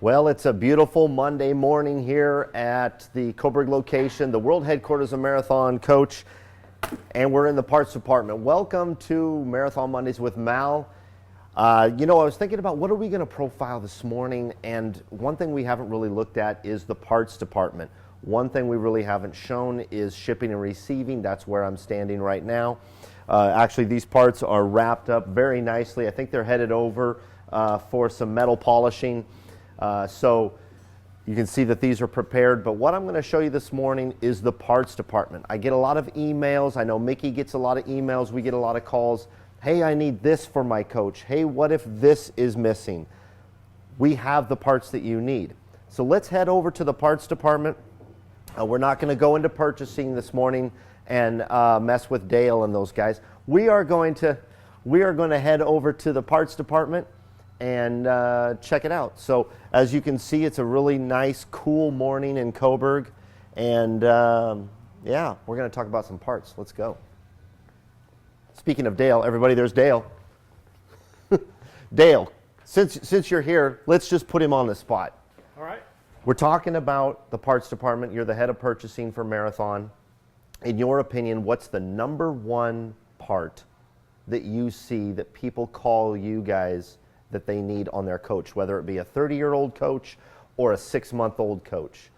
Well, it's a beautiful Monday morning here at the Coburg location, the world headquarters of Marathon Coach, and we're in the parts department. Welcome to Marathon Mondays with Mal. I was thinking about what are we going to profile this morning, and one thing we haven't really looked at is the parts department. One thing we really haven't shown is shipping and receiving. That's where I'm standing right now. Actually, these parts are wrapped up very nicely. I think they're headed over for some metal polishing. So you can see that these are prepared, but what I'm going to show you this morning is the parts department. I get a lot of emails. I know Mickey gets a lot of emails. We get a lot of calls. Hey, I need this for my coach. Hey, what if this is missing? We have the parts that you need. So let's head over to the parts department. We're not going to go into purchasing this morning and mess with Dale and those guys. We are going to head over to the parts department and check it out. So as you can see, it's a really nice, cool morning in Coburg. And yeah, we're going to talk about some parts. Let's go. Speaking of Dale, everybody, there's Dale. Dale, since you're here, let's just put him on the spot. All right. We're talking about the parts department. You're the head of purchasing for Marathon. In your opinion, what's the number one part that you see that people call you guys that they need on their coach, whether it be a 30-year-old coach or a 6-month-old coach?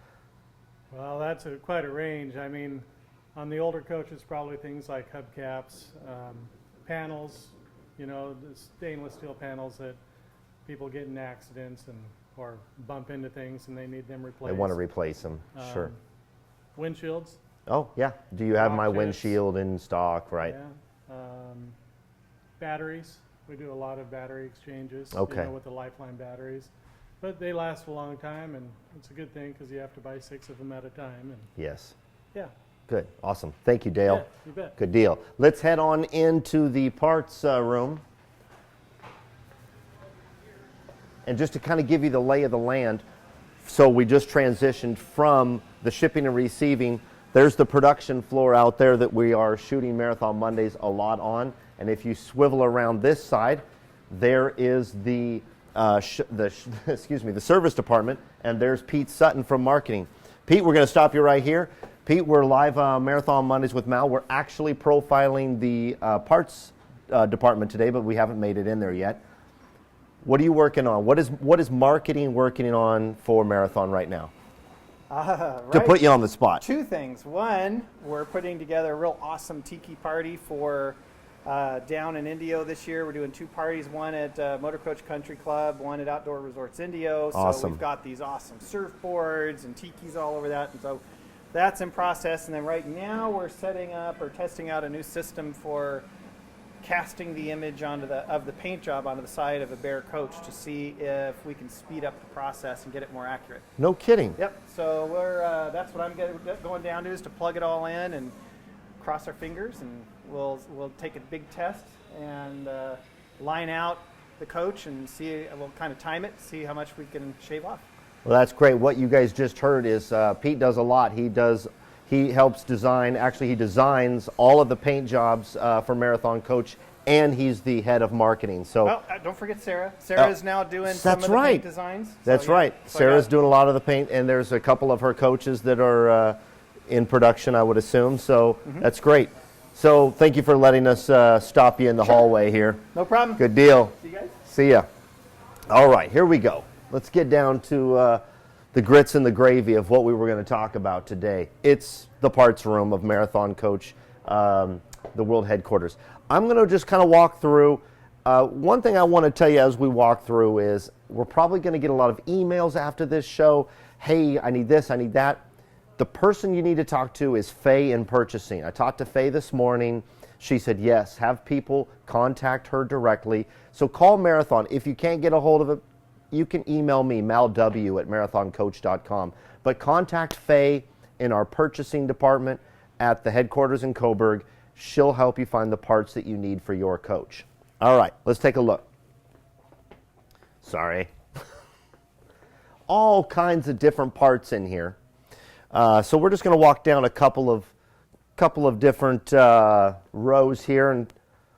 Well, that's quite a range. I mean, on the older coaches, probably things like hubcaps, panels, the stainless steel panels that people get in accidents or bump into things and they need them replaced. They want to replace them, sure. Windshields. Oh, yeah. Do you have my Chips. windshield in stock, right? Yeah. Batteries. We do a lot of battery exchanges, Okay. With the Lifeline batteries. But they last a long time, and it's a good thing because you have to buy 6 of them at a time. And Yes. yeah. Good. Awesome. Thank you, Dale. Yeah, you bet. Good deal. Let's head on into the parts room. And just to kind of give you the lay of the land, so we just transitioned from the shipping and receiving. There's the production floor out there that we are shooting Marathon Mondays a lot on. And if you swivel around this side, there is the service department, and there's Pete Sutton from marketing. Pete, we're going to stop you right here. Pete, we're live Marathon Mondays with Mal. We're actually profiling the parts department today, but we haven't made it in there yet. What are you working on? What is marketing working on for Marathon right now? Right. To put you on the spot. 2 things. One, we're putting together a real awesome tiki party for down in Indio this year. We're doing 2 parties, one at Motor Coach Country Club, one at Outdoor Resorts Indio. So Awesome. we've got these awesome surfboards and tikis all over that. And so that's in process. And then right now we're setting up or testing out a new system for casting the image of the paint job onto the side of a Bear coach to see if we can speed up the process and get it more accurate. No kidding. Yep. So that's what I'm going down to, is to plug it all in and cross our fingers, and we'll take a big test and line out the coach and see. We'll kind of time it, see how much we can shave off. Well, that's great. What you guys just heard is Pete does a lot. He helps design. Actually, he designs all of the paint jobs for Marathon Coach, and he's the head of marketing. So, Well, don't forget Sarah. Sarah is now doing some of the right. paint designs. That's right. So Sarah's doing a lot of the paint, and there's a couple of her coaches that are in production, I would assume. So that's great. So thank you for letting us stop you in the hallway here. No problem. Good deal. See you guys. See ya. All right, here we go. Let's get down to the grits and the gravy of what we were going to talk about today. It's the parts room of Marathon Coach, the world headquarters. I'm going to just kind of walk through. One thing I want to tell you as we walk through is we're probably going to get a lot of emails after this show. Hey, I need this, I need that. The person you need to talk to is Faye in purchasing. I talked to Faye this morning. She said, yes, have people contact her directly. So call Marathon. If you can't get a hold of it, you can email me, malw@marathoncoach.com. But contact Faye in our purchasing department at the headquarters in Coburg. She'll help you find the parts that you need for your coach. All right, let's take a look. Sorry. All kinds of different parts in here. So we're just going to walk down a couple of different rows here, and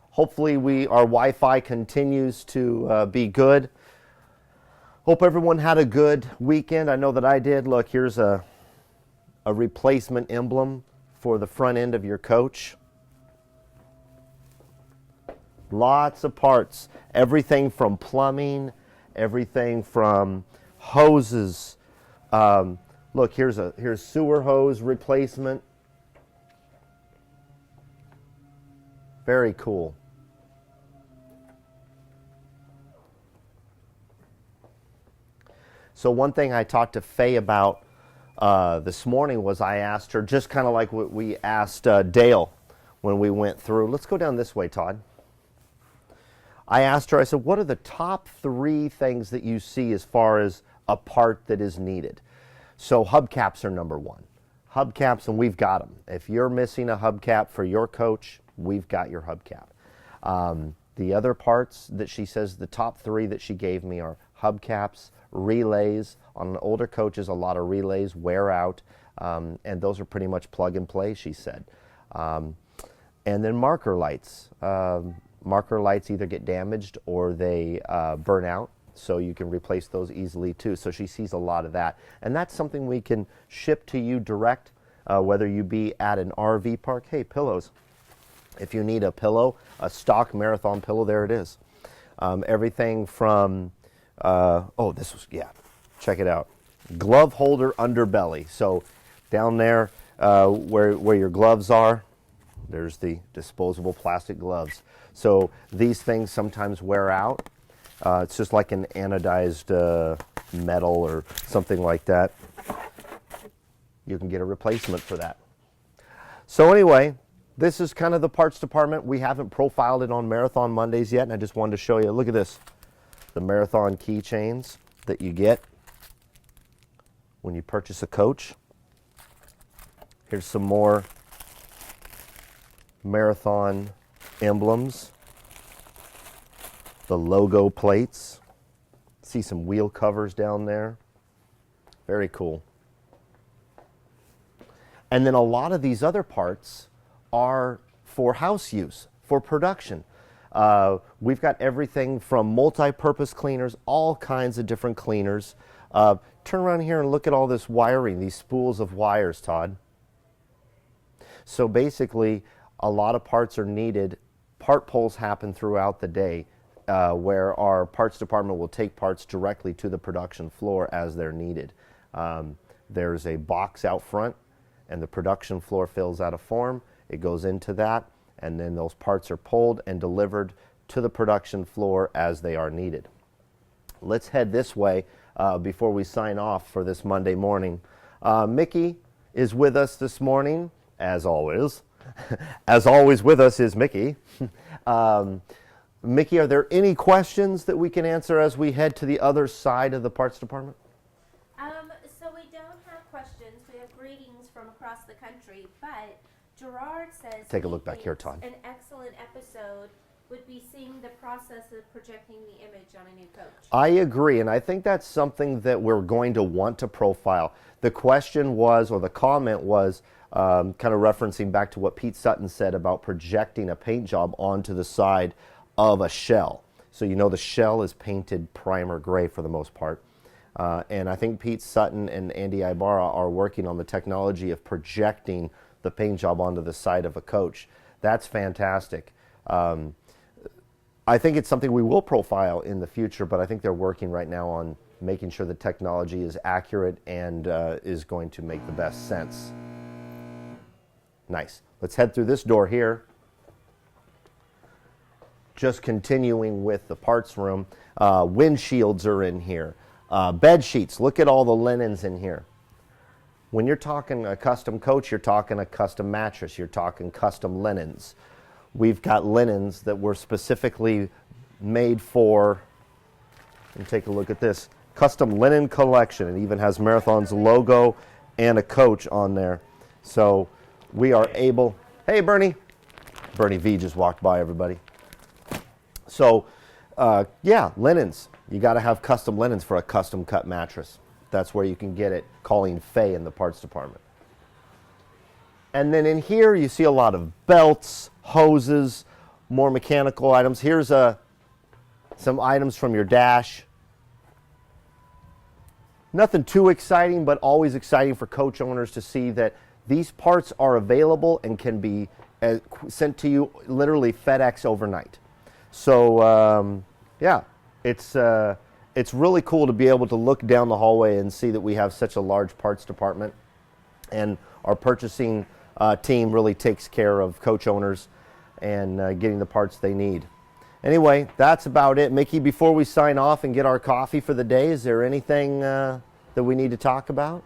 hopefully our Wi-Fi continues to be good. Hope everyone had a good weekend. I know that I did. Look, here's a replacement emblem for the front end of your coach. Lots of parts. Everything from plumbing, everything from hoses. Look, here's sewer hose replacement. Very cool. So one thing I talked to Faye about this morning was I asked her, just kind of like what we asked Dale when we went through. Let's go down this way, Todd. I asked her, I said, what are the top 3 things that you see as far as a part that is needed? So hubcaps are number 1. Hubcaps, and we've got them. If you're missing a hubcap for your coach, we've got your hubcap. The other parts that she says, the top 3 that she gave me are hubcaps, relays. On older coaches, a lot of relays wear out, and those are pretty much plug and play, she said. And then marker lights. Marker lights either get damaged or they burn out, so you can replace those easily too. So she sees a lot of that. And that's something we can ship to you direct, whether you be at an RV park. Hey, pillows. If you need a pillow, a stock Marathon pillow, there it is. Everything from, check it out. Glove holder underbelly. So down there where your gloves are, there's the disposable plastic gloves. So these things sometimes wear out. It's just like an anodized metal or something like that. You can get a replacement for that. So anyway, this is kind of the parts department. We haven't profiled it on Marathon Mondays yet, and I just wanted to show you. Look at this. The Marathon keychains that you get when you purchase a coach. Here's some more Marathon emblems. The logo plates. See some wheel covers down there. Very cool. And then a lot of these other parts are for house use, for production. We've got everything from multi-purpose cleaners, all kinds of different cleaners. Turn around here and look at all this wiring, these spools of wires, Todd. So basically, a lot of parts are needed. Part pulls happen throughout the day where our parts department will take parts directly to the production floor as they're needed. There's a box out front, and the production floor fills out a form. It goes into that, and then those parts are pulled and delivered to the production floor as they are needed. Let's head this way before we sign off for this Monday morning. Mickey is with us this morning, as always. As always with us is Mickey. Mickey, are there any questions that we can answer as we head to the other side of the parts department? So we don't have questions. We have greetings from across the country, but Gerard says Take a look back here, Todd. An excellent episode would be seeing the process of projecting the image on a new coach. I agree, and I think that's something that we're going to want to profile. The question was, or the comment was, kind of referencing back to what Pete Sutton said about projecting a paint job onto the side of a shell. So you know the shell is painted primer gray for the most part. And I think Pete Sutton and Andy Ibarra are working on the technology of projecting the paint job onto the side of a coach. That's fantastic. I think it's something we will profile in the future, but I think they're working right now on making sure the technology is accurate and is going to make the best sense. Nice. Let's head through this door here. Just continuing with the parts room. Windshields are in here. Bed sheets. Look at all the linens in here. When you're talking a custom coach, you're talking a custom mattress. You're talking custom linens. We've got linens that were specifically made for, and take a look at this, custom linen collection. It even has Marathon's logo and a coach on there. So we are able, hey Bernie. Bernie V just walked by, everybody. So yeah, linens. You got to have custom linens for a custom cut mattress. That's where you can get it, calling Faye in the parts department. And then in here you see a lot of belts, hoses, more mechanical items. Here's some items from your dash. nothing too exciting, but always exciting for coach owners to see that these parts are available and can be sent to you literally FedEx overnight. So yeah, it's really cool to be able to look down the hallway and see that we have such a large parts department, and our purchasing team really takes care of coach owners and getting the parts they need. Anyway, that's about it. Mickey, before we sign off and get our coffee for the day, is there anything that we need to talk about?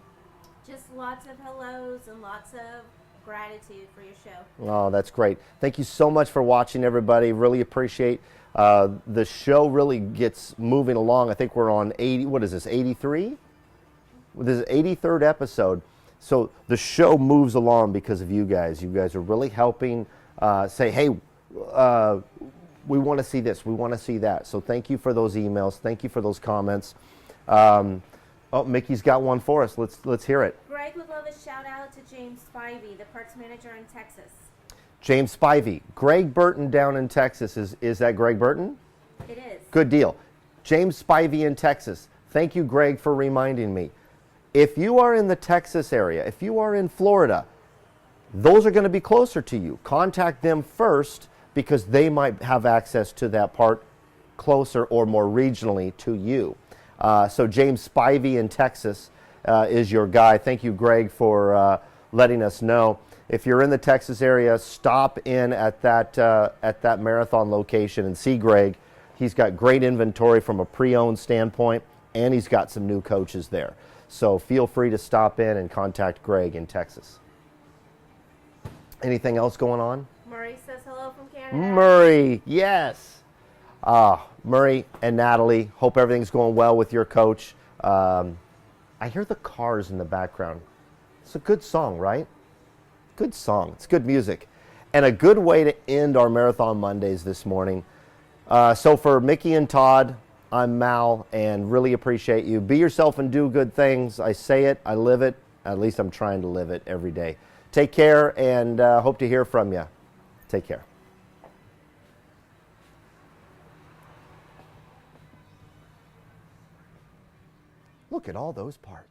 Just lots of hellos and lots of gratitude for your show. Oh, that's great. Thank you so much for watching, everybody. Really appreciate the show really gets moving along. I think we're on 80, what is this, 83? This is 83rd episode. So the show moves along because of you guys. You guys are really helping say, hey, we want to see this, we want to see that. So thank you for those emails. Thank you for those comments. Oh, Mickey's got one for us. Let's hear it. Greg would love a shout out to James Spivey, the parts manager in Texas. James Spivey. Greg Burton down in Texas. Is that Greg Burton? It is. Good deal. James Spivey in Texas. Thank you, Greg, for reminding me. If you are in the Texas area, if you are in Florida, those are going to be closer to you. Contact them first because they might have access to that part closer or more regionally to you. So James Spivey in Texas is your guy. Thank you, Greg, for letting us know. If you're in the Texas area, stop in at that marathon location and see Greg. He's got great inventory from a pre-owned standpoint, and he's got some new coaches there. So feel free to stop in and contact Greg in Texas. Anything else going on? Murray says hello from Canada. Murray, yes. Murray and Natalie, hope everything's going well with your coach. I hear the cars in the background. It's a good song, right? Good song. It's good music. And a good way to end our Marathon Mondays this morning. So for Mickey and Todd, I'm Mal, and really appreciate you. Be yourself and do good things. I say it, I live it. At least I'm trying to live it every day. Take care, and hope to hear from you. Take care. Look at all those parts.